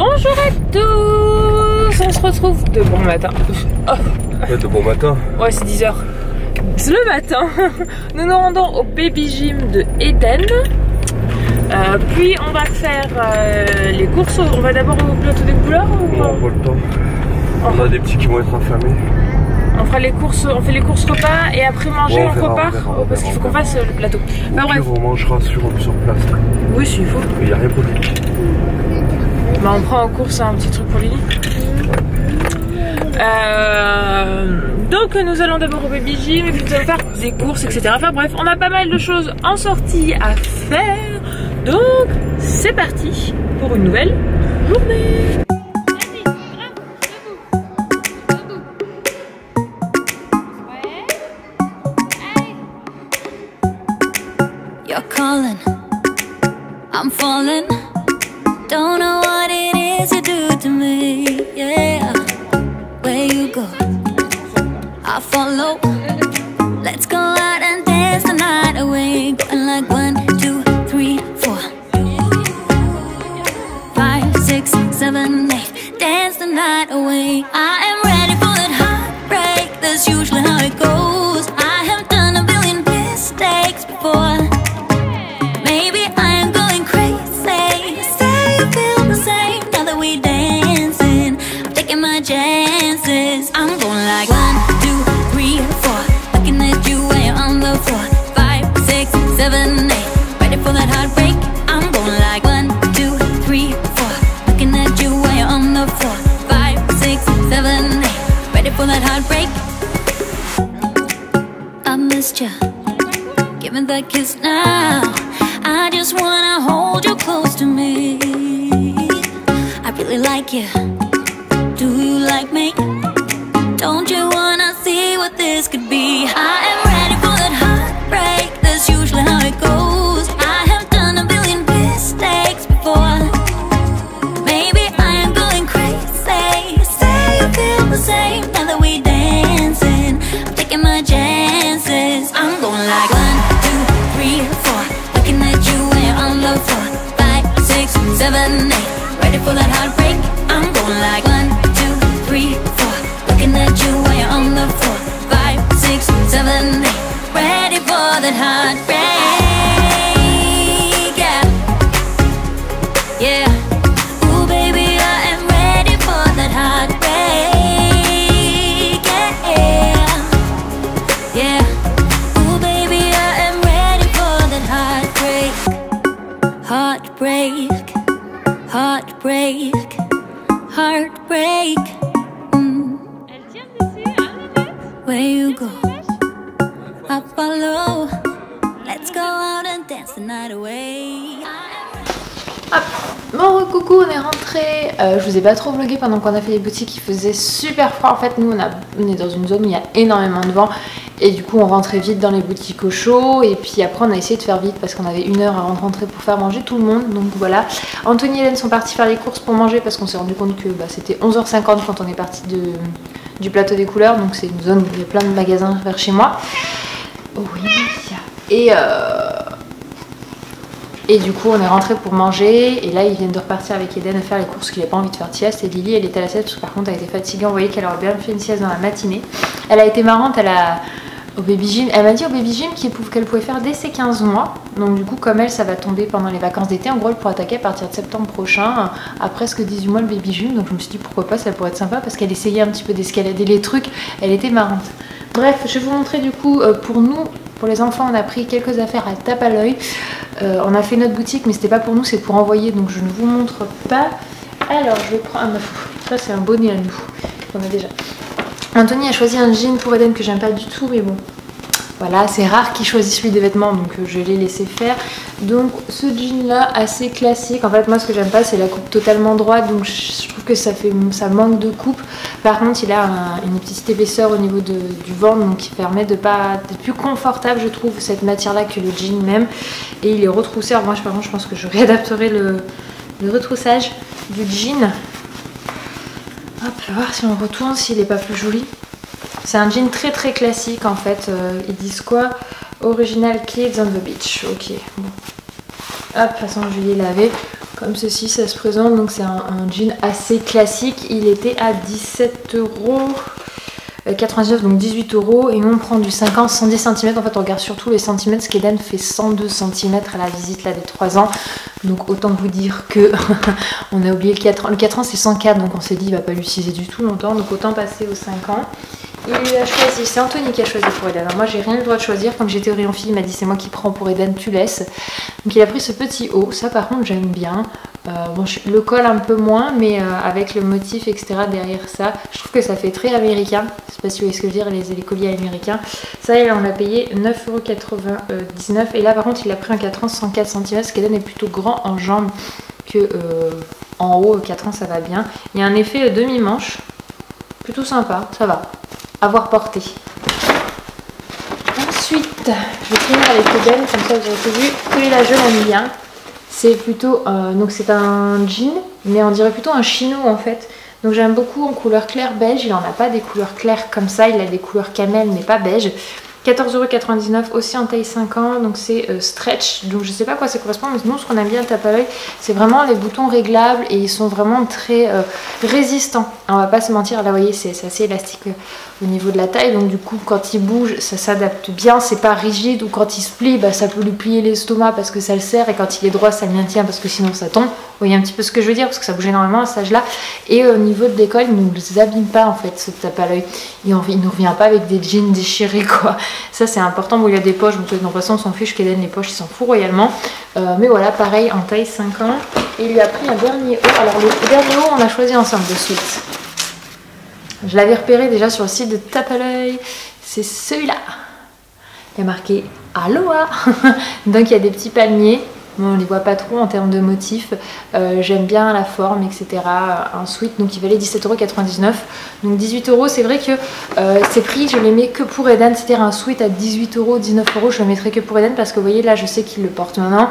Bonjour à tous. On se retrouve de bon matin. Oh. Ouais, de bon matin. Ouais, c'est 10h. C'est le matin. Nous nous rendons au baby gym de Eden. Puis on va faire les courses. On va d'abord au plateau des couleurs ou on n'a pas le temps. On a des petits qui vont être affamés. On fera les courses, on fait les courses repas et après manger ouais, on repart parce qu'il faut qu'on fasse le plateau. Bah bref. On mangera sur place. Oui, s'il faut. Il n'y a rien pour lui. Bah on prend en course un petit truc pour Lily. Donc nous allons d'abord au baby gym et puis nous allons faire des courses, etc. Enfin bref, on a pas mal de choses en sortie à faire. Donc c'est parti pour une nouvelle journée. You're calling, I'm falling. Don't know what it is you do to me, yeah. Where you go, I follow. Let's go out and dance the night away. Going like 1, 2, 3, 4, 5, 6, 7, 8. Dance the night away. I am ready for that heartbreak. That's usually how it goes. I have done a billion mistakes before. Chances. I'm going like 1, 2, 3, 4. Looking at you when you're on the floor. 5, 6, 7, 8. Ready for that heartbreak. I'm going like 1, 2, 3, 4. Looking at you when you're on the floor. 5, 6, 7, 8. Ready for that heartbreak. I missed you. Give me that kiss now. I just wanna hold you close to me. I really like you. Do you like me? Don't you wanna see what this could be? I am ready for that heartbreak. That's usually how it goes. I have done a billion mistakes before. Maybe I am going crazy. Say you feel the same now that we dancing. I'm taking my chances. I'm going like 1, 2, 3, 4. Looking at you when you're on the floor. 5, 6, 7, 8. Ready for that heartbreak. I'm going like 1, 3, 4. Looking at you when you're on the floor. 5, 6, 7, 8. Ready for that heartbreak. Yeah, yeah. Ooh, baby, I am ready for that heartbreak. Yeah, yeah. Ooh, baby, I am ready for that heartbreak. Heartbreak, heartbreak, heartbreak. Where you go, I follow. Let's go out and dance the night away. Hop. Bon coucou, on est rentré. Je vous ai pas trop vlogué pendant qu'on a fait les boutiques, il faisait super froid. En fait nous on est dans une zone où il y a énormément de vent. Et du coup on rentrait vite dans les boutiques au chaud. Et puis après on a essayé de faire vite parce qu'on avait 1 heure avant de rentrer pour faire manger tout le monde. Donc voilà, Anthony et Hélène sont partis faire les courses pour manger parce qu'on s'est rendu compte que c'était 11h50 quand on est parti du plateau des couleurs. Donc c'est une zone où il y a plein de magasins vers chez moi. Oui. Et du coup on est rentré pour manger et là ils viennent de repartir avec Eden à faire les courses, qu'il n'a pas envie de faire de sieste. Et Lily elle était à la sieste parce que par contre elle était fatiguée, on voyait qu'elle aurait bien fait une sieste dans la matinée. Elle a été marrante, au baby gym, elle m'a dit au baby gym qu'elle pouvait faire dès ses 15 mois. Donc du coup comme elle ça va tomber pendant les vacances d'été, en gros elle pourra attaquer à partir de septembre prochain, à presque 18 mois le baby gym. Donc je me suis dit pourquoi pas, ça pourrait être sympa parce qu'elle essayait un petit peu d'escalader les trucs, elle était marrante. Bref, je vais vous montrer du coup pour nous. Pour les enfants, on a pris quelques affaires à tape à l'œil. On a fait notre boutique, mais c'était pas pour nous, c'est pour envoyer, donc je ne vous montre pas. Alors, je vais prendre. Ça, c'est un bonnet à nous qu'on a déjà. Anthony a choisi un jean pour Eden que j'aime pas du tout, mais bon. Voilà, c'est rare qu'il choisisse lui des vêtements, donc je l'ai laissé faire. Donc, ce jean là, assez classique. En fait, moi, ce que j'aime pas, c'est la coupe totalement droite, donc je trouve que ça manque de coupe. Par contre, il a une petite épaisseur au niveau du ventre, donc qui permet d'être plus confortable, je trouve, cette matière-là que le jean même. Et il est retroussé. Alors moi, par contre, je pense que je réadapterai le retroussage du jean. Hop, on va voir si on retourne, s'il n'est pas plus joli. C'est un jean très très classique en fait. Ils disent quoi? Original Kids on the Beach. Ok, bon. Hop, de toute façon, je vais les laver. Comme ceci, ça se présente. Donc c'est un jean assez classique. Il était à 17,99 €, donc 18 €. Et nous on prend du 50, 110 cm. En fait on regarde surtout les centimètres. Parce qu'Eden fait 102 cm à la visite là des 3 ans. Donc autant vous dire que on a oublié le 4 ans. Le 4 ans c'est 104, donc on s'est dit il va pas l'utiliser du tout longtemps. Donc autant passer aux 5 ans. Il a choisi, c'est Anthony qui a choisi pour Eden. Alors moi j'ai rien eu le droit de choisir, comme j'étais au rayon fille, il m'a dit c'est moi qui prends pour Eden, tu laisses. Donc il a pris ce petit haut, ça par contre j'aime bien. Bon, le col un peu moins, mais avec le motif etc derrière ça, je trouve que ça fait très américain. Je sais pas si vous voyez ce que je veux dire, les colliers américains. Ça on l'a payé 9,99 €. Et là par contre il a pris un 4 ans 104 cm, parce qu'Eden est plutôt grand en jambes que en haut. 4 ans ça va bien. Il y a un effet demi-manche, plutôt sympa, ça va. Avoir porté. Ensuite, je vais finir avec Eden, comme ça vous avez tout vu. Celui-là, je l'aime bien. C'est plutôt, donc c'est un jean, mais on dirait plutôt un chino en fait. Donc j'aime beaucoup en couleur claire beige. Il n'en a pas des couleurs claires comme ça, il a des couleurs camel, mais pas beige. 14,99 € aussi en taille 5 ans, donc c'est stretch, donc je sais pas à quoi ça correspond, mais nous ce qu'on aime bien tape à l'œil, c'est vraiment les boutons réglables et ils sont vraiment très résistants. On va pas se mentir, là vous voyez c'est assez élastique au niveau de la taille, donc du coup quand il bouge ça s'adapte bien, c'est pas rigide, ou quand il se plie bah, ça peut lui plier l'estomac parce que ça le serre, et quand il est droit ça le maintient parce que sinon ça tombe. Vous voyez un petit peu ce que je veux dire, parce que ça bouge énormément à cet âge là, et au niveau de l'école il ne nous abîme pas en fait ce tape à l'œil, il ne nous revient pas avec des jeans déchirés quoi. Ça c'est important. Bon il y a des poches, donc de toute façon on s'en fiche, qu'Eden les poches il s'en fout royalement, mais voilà pareil en taille 5 ans. Et il lui a pris un dernier haut. Alors le dernier haut on a choisi ensemble de suite. Je l'avais repéré déjà sur le site de tape à l'œil, c'est celui-là. Il y a marqué Aloha. Donc il y a des petits palmiers. Bon, on les voit pas trop en termes de motifs. J'aime bien la forme, etc. Un sweat, donc il valait 17,99 €. Donc 18 €, c'est vrai que ces prix, je les mets que pour Eden. C'est-à-dire un sweat à 18 €, 19 €, je le mettrai que pour Eden parce que vous voyez là, je sais qu'il le porte maintenant.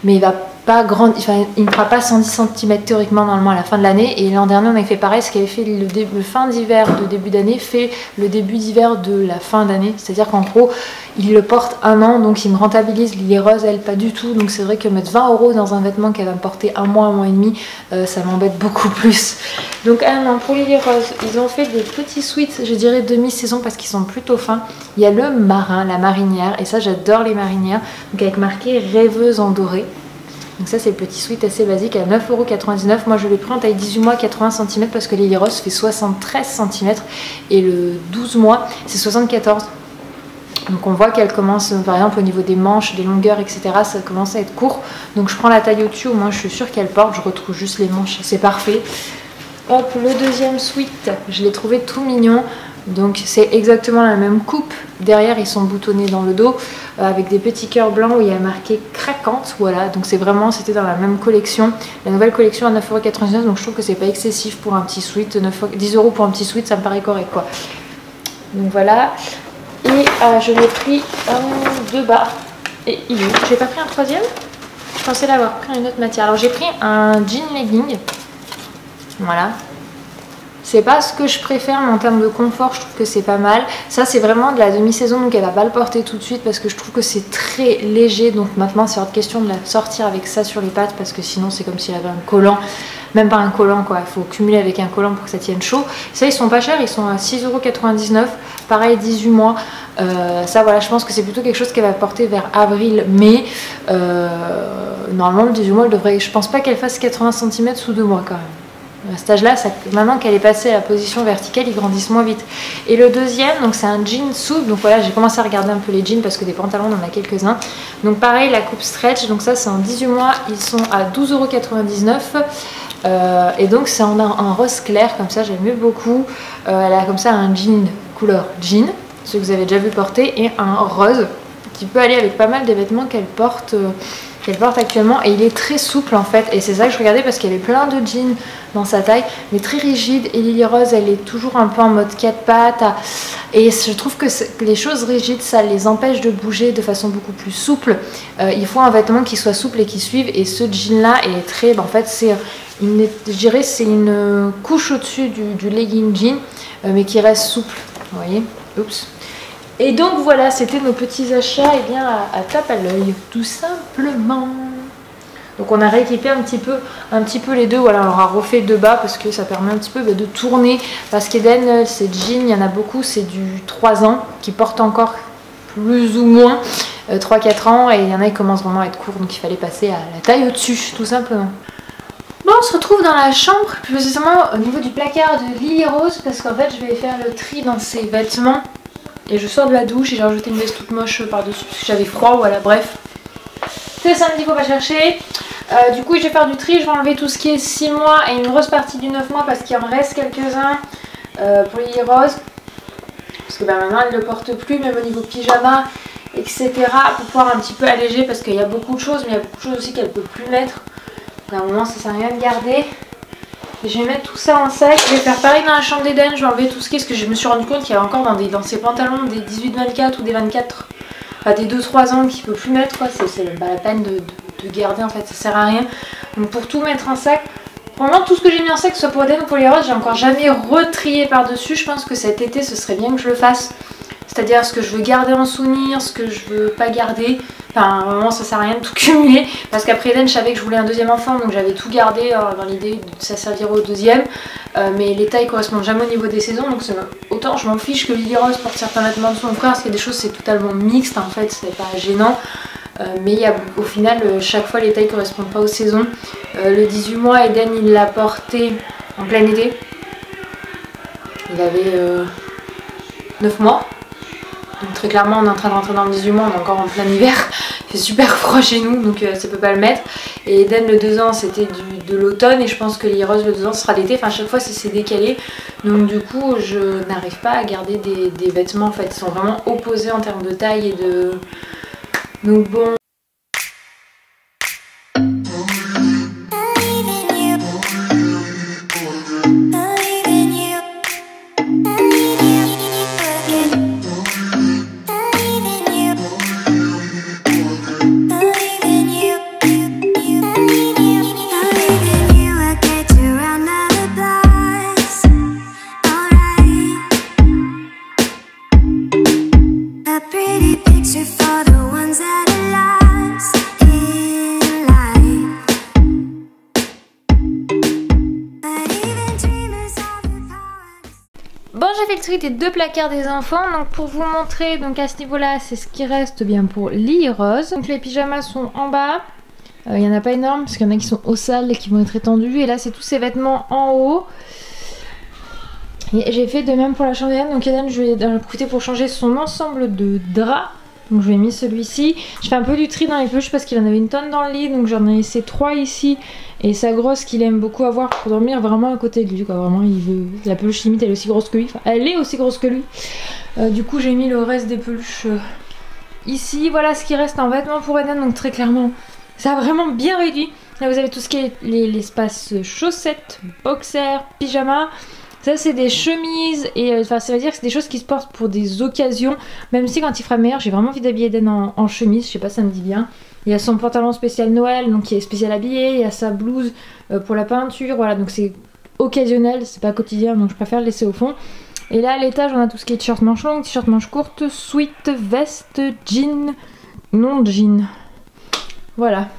Mais il va pas grand, enfin, il ne fera pas 110 cm théoriquement normalement à la fin de l'année. Et l'an dernier on avait fait pareil, ce qui avait fait le fin d'hiver de début d'année fait le début d'hiver de la fin d'année. C'est-à-dire qu'en gros il le porte un an, donc il me rentabilise. Les roses elle pas du tout, donc c'est vrai que mettre 20 € dans un vêtement qu'elle va me porter un mois et demi, ça m'embête beaucoup plus. Donc un an pour les roses, ils ont fait des petits sweats, je dirais demi-saison parce qu'ils sont plutôt fins. Il y a le marin, la marinière, et ça j'adore les marinières, donc avec marqué rêveuse en doré. Donc ça c'est le petit sweat assez basique à 9,99 €. Moi je l'ai pris en taille 18 mois 80 cm parce que les roses fait 73 cm et le 12 mois c'est 74. Donc on voit qu'elle commence, par exemple au niveau des manches, des longueurs, etc. ça commence à être court. Donc je prends la taille au-dessus, au moins je suis sûre qu'elle porte. Je retrouve juste les manches, c'est parfait. Hop, le deuxième sweat, je l'ai trouvé tout mignon. Donc c'est exactement la même coupe. Derrière ils sont boutonnés dans le dos avec des petits cœurs blancs où il y a marqué craquante. Voilà, donc c'est vraiment, c'était dans la même collection. La nouvelle collection à 9,99 €. Donc je trouve que c'est pas excessif pour un petit sweat. 10 € pour un petit sweat, ça me paraît correct quoi. Donc voilà. Et je l'ai pris un de bas. Et il est où? J'ai pas pris un troisième? Je pensais l'avoir pris une autre matière. Alors j'ai pris un jean legging. Voilà. C'est pas ce que je préfère, mais en termes de confort, je trouve que c'est pas mal. Ça, c'est vraiment de la demi-saison, donc elle va pas le porter tout de suite parce que je trouve que c'est très léger. Donc maintenant, c'est hors de question de la sortir avec ça sur les pattes parce que sinon, c'est comme s'il avait un collant. Même pas un collant, quoi. Il faut cumuler avec un collant pour que ça tienne chaud. Ça, ils sont pas chers, ils sont à 6,99 €. Pareil, 18 mois. Ça, voilà, je pense que c'est plutôt quelque chose qu'elle va porter vers avril-mai. Normalement, le 18 mois, elle devrait. Je pense pas qu'elle fasse 80 cm sous 2 mois quand même. À cet âge-là, maintenant qu'elle est passée à la position verticale, ils grandissent moins vite. Et le deuxième, donc c'est un jean souple. Donc voilà, j'ai commencé à regarder un peu les jeans parce que des pantalons, on en a quelques-uns. Donc pareil, la coupe stretch. Donc ça, c'est en 18 mois. Ils sont à 12,99 €. Et donc c'est en rose clair, comme ça, j'aime beaucoup. Elle a comme ça un jean couleur jean, ce que vous avez déjà vu porter, et un rose qui peut aller avec pas mal des vêtements qu'elle porte actuellement, et il est très souple en fait, et c'est ça que je regardais parce qu'il y avait plein de jeans dans sa taille mais très rigide, et Lily Rose elle est toujours un peu en mode 4 pattes et je trouve que les choses rigides ça les empêche de bouger de façon beaucoup plus souple. Il faut un vêtement qui soit souple et qui suive, et ce jean là est très, en fait c'est je dirais c'est une couche au dessus du legging jean mais qui reste souple, vous voyez. Oups. Et donc voilà, c'était nos petits achats, et bien à tape à l'œil, tout simplement. Donc on a rééquipé un petit peu les deux. Voilà, on leur a refait 2 bas parce que ça permet un petit peu de tourner. Parce qu'Eden, ces jeans, il y en a beaucoup, c'est du 3 ans qui portent encore plus ou moins 3-4 ans. Et il y en a qui commencent vraiment à être courts, donc il fallait passer à la taille au-dessus, tout simplement. Bon, on se retrouve dans la chambre, plus précisément au niveau du placard de Lily Rose, parce qu'en fait je vais faire le tri dans ses vêtements. Et je sors de la douche et j'ai rajouté une veste toute moche par-dessus parce que j'avais froid, voilà, bref. C'est samedi, faut pas chercher. Du coup je vais faire du tri, je vais enlever tout ce qui est 6 mois et une grosse partie du 9 mois parce qu'il en reste quelques-uns pour Lily Rose. Parce que maintenant elle ne le porte plus, même au niveau pyjama, etc. Pour pouvoir un petit peu alléger parce qu'il y a beaucoup de choses, mais il y a beaucoup de choses aussi qu'elle ne peut plus mettre. À un moment ça sert à rien de garder. Et je vais mettre tout ça en sac. Je vais faire pareil dans la chambre d'Eden. Je vais enlever tout ce qui est, parce que je me suis rendu compte qu'il y a encore dans ses pantalons des 18-24 ou des 24, enfin des 2-3 ans qu'il ne peut plus mettre. C'est pas la peine de garder en fait, ça sert à rien. Donc pour tout mettre en sac, vraiment tout ce que j'ai mis en sac, que ce soit pour Eden ou pour les roses, j'ai encore jamais retrié par-dessus. Je pense que cet été ce serait bien que je le fasse. C'est-à-dire ce que je veux garder en souvenir, ce que je veux pas garder. Enfin, vraiment, ça sert à rien de tout cumuler. Parce qu'après Eden, je savais que je voulais un deuxième enfant, donc j'avais tout gardé dans l'idée que ça servirait au deuxième. Mais les tailles correspondent jamais au niveau des saisons, donc autant je m'en fiche que Lily Rose porte certains vêtements de son frère, parce qu'il y a des choses, c'est totalement mixte en fait, c'est pas gênant. Mais il y a, au final, chaque fois, les tailles correspondent pas aux saisons. Le 18 mois, Eden, il l'a porté en plein été. Il avait 9 mois. Donc très clairement on est en train de rentrer dans le 18 mois, on est encore en plein hiver, il fait super froid chez nous donc ça peut pas le mettre. Et Eden le 2 ans c'était de l'automne et je pense que Lily Rose le 2 ans ce sera l'été, enfin à chaque fois c'est décalé. Donc du coup je n'arrive pas à garder des vêtements en fait, ils sont vraiment opposés en termes de taille et de... Donc bon... Bon, j'ai fait le tri des 2 placards des enfants, donc pour vous montrer, donc à ce niveau-là, c'est ce qui reste bien pour Lily Rose. Donc les pyjamas sont en bas, il n'y en a pas énorme parce qu'il y en a qui sont au sale et qui vont être étendus, et là c'est tous ces vêtements en haut. J'ai fait de même pour la chambre d'Eden, donc Eden je vais en profiter pour changer son ensemble de draps. Donc je lui ai mis celui-ci. Je fais un peu du tri dans les peluches parce qu'il en avait une tonne dans le lit, donc j'en ai laissé 3 ici. Et sa grosse qu'il aime beaucoup avoir pour dormir vraiment à côté de lui, quoi. Vraiment il veut... La peluche limite elle est aussi grosse que lui, enfin elle est aussi grosse que lui. Du coup j'ai mis le reste des peluches ici. Voilà ce qui reste en vêtements pour Eden, donc très clairement ça a vraiment bien réduit. Là vous avez tout ce qui est l'espace chaussettes, boxers, pyjamas. Ça c'est des chemises et enfin ça veut dire que c'est des choses qui se portent pour des occasions. Même si quand il fera meilleur, j'ai vraiment envie d'habiller Eden en chemise, je sais pas, ça me dit bien. Il y a son pantalon spécial Noël, donc qui est spécial habillé, il y a sa blouse pour la peinture, voilà, donc c'est occasionnel, c'est pas quotidien, donc je préfère le laisser au fond. Et là à l'étage on a tout ce qui est t-shirt manche longue, t-shirt manche courte, sweat, veste, jean, non jean. Voilà.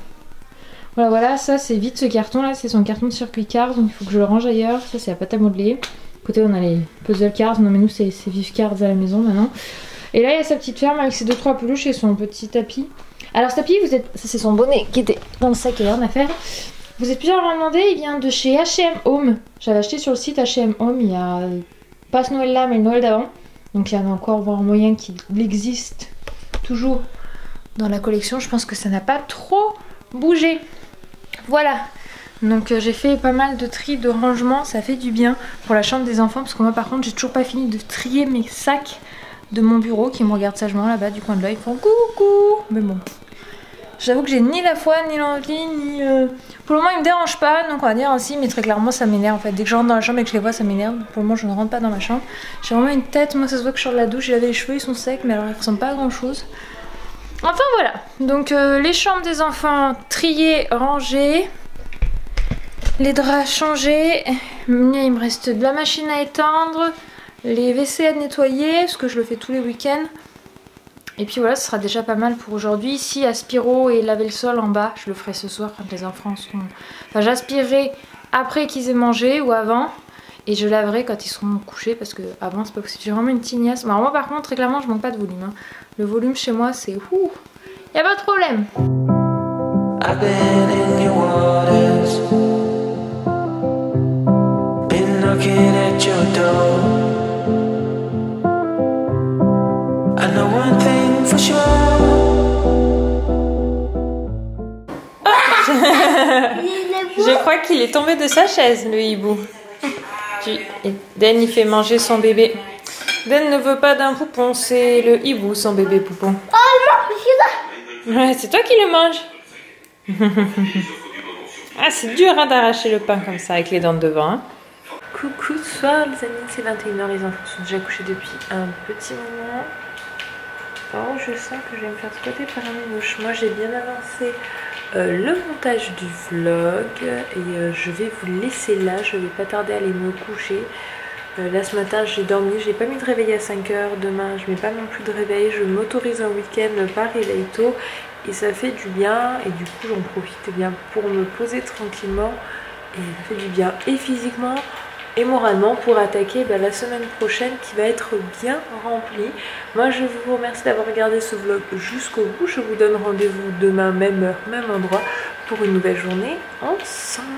Voilà, ça c'est vide ce carton là, c'est son carton de circuit cards, donc il faut que je le range ailleurs. Ça c'est la pâte à modeler. À côté on a les puzzle cards, non mais nous c'est vif cards à la maison maintenant. Et là il y a sa petite ferme avec ses 2-3 peluches et son petit tapis. Alors ce tapis, ça c'est son bonnet qui était dans le sac et rien à faire. Vous êtes plusieurs à m'en demander, il vient de chez H&M Home. J'avais acheté sur le site H&M Home il y a pas ce Noël là mais le Noël d'avant. Donc il y en a encore un moyen qu'il existe toujours dans la collection. Je pense que ça n'a pas trop bougé. Voilà, donc j'ai fait pas mal de tri, de rangement, ça fait du bien pour la chambre des enfants parce que moi par contre j'ai toujours pas fini de trier mes sacs de mon bureau qui me regardent sagement là-bas du coin de l'œil, ils font coucou. Mais bon, j'avoue que j'ai ni la foi, ni l'envie, ni... Pour le moment ils me dérangent pas, donc on va dire ainsi, mais très clairement ça m'énerve en fait. Dès que je rentre dans la chambre et que je les vois ça m'énerve. Pour le moment je ne rentre pas dans ma chambre. J'ai vraiment une tête, moi ça se voit que je sors de la douche, j'ai lavé les cheveux, ils sont secs mais alors ils ressemblent pas à grand chose. Enfin voilà, donc les chambres des enfants triées, rangées, les draps changés, il me reste de la machine à étendre, les WC à nettoyer, parce que je le fais tous les week-ends, Et puis voilà, ce sera déjà pas mal pour aujourd'hui. Si aspiro et laver le sol en bas, je le ferai ce soir quand les enfants seront... Enfin, j'aspirerai après qu'ils aient mangé ou avant. Et je laverai quand ils seront couchés parce que avant c'est pas possible. J'ai vraiment une tignasse. Alors moi par contre, très clairement, je manque pas de volume. Hein. Le volume chez moi, c'est... ouh, y a pas de problème. I've been in your waters, been knocking at your door. I know one thing for sure. Je crois qu'il est tombé de sa chaise, le hibou. Dan il fait manger son bébé. Dan ne veut pas d'un poupon, c'est le hibou son bébé poupon. Oh non, ouais, c'est toi qui le manges. Ah, c'est dur hein, d'arracher le pain comme ça avec les dents de devant. Hein. Coucou ce soir les amis, c'est 21h, les enfants sont déjà couchés depuis un petit moment. Oh, je sens que je vais me faire spotter par un mouche. Moi j'ai bien avancé le montage du vlog et je vais vous laisser là, je vais pas tarder à aller me coucher. Là ce matin j'ai dormi, j'ai pas mis de réveil à 5h, demain je mets pas non plus de réveil, je m'autorise un week-end par réveil tôt et ça fait du bien et du coup j'en profite bien pour me poser tranquillement et ça fait du bien et physiquement et moralement pour attaquer la semaine prochaine qui va être bien remplie. Moi je vous remercie d'avoir regardé ce vlog jusqu'au bout, je vous donne rendez-vous demain même heure, même endroit pour une nouvelle journée ensemble.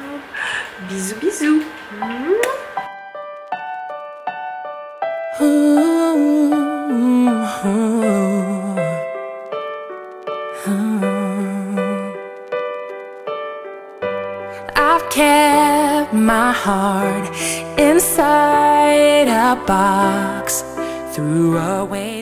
Bisous bisous. I've kept my heart inside a box, threw away